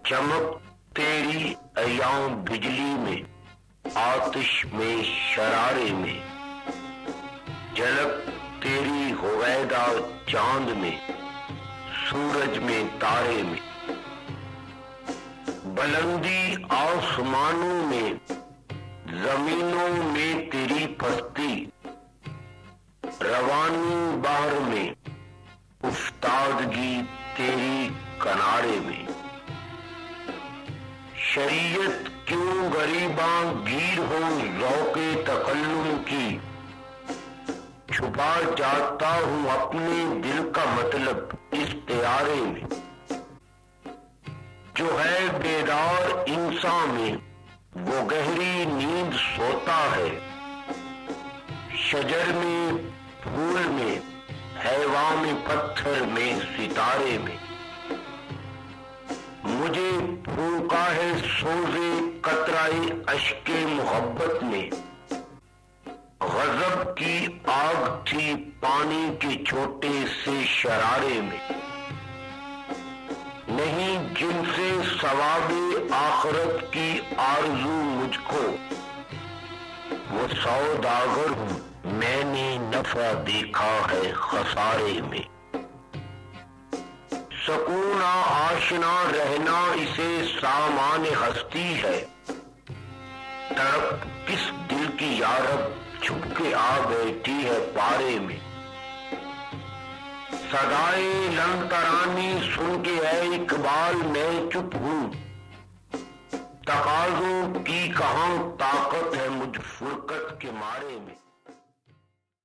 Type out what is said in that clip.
چمک تیری ایام بجلی میں، آتش میں شرارے میں، جھلک تیری ہویدا چاند میں، سورج میں تارے میں، بلندی آسمانوں میں، زمینوں میں تیری پستی، روانی بحر میں، افتادگی تیری کنارے میں، شریعت کیوں غریباں گیر ہو ذوق تکلم کی، چھپا جاتا ہوں اپنے دل کا مطلب استعارے میں، جو ہے بیدار انسان میں وہ گہری نیند سوتا ہے، شجر میں، پھول میں، حیوان میں، پتھر میں، ستارے میں، مجھے پھونکا ہے سوزے قطرۂ اشک محبت نے، غضب کی آگ تھی پانی کے چھوٹے سے شرارے میں، نہیں جن سے ثواب آخرت کی آرزو مجھ کو، وہ سوداگر ہوں میں نے نفع دیکھا ہے خسارے میں، سکون آشنا رہنا اسے سامان ہستی ہے، تڑپ کس دل کی یارب چھپ کے آ بیٹھی ہے پارے میں، صدائے لن ترانی سن کے اے اقبال میں چپ ہوں، تقاضوں کی کہاں طاقت ہے مجھ فرقت کے مارے میں۔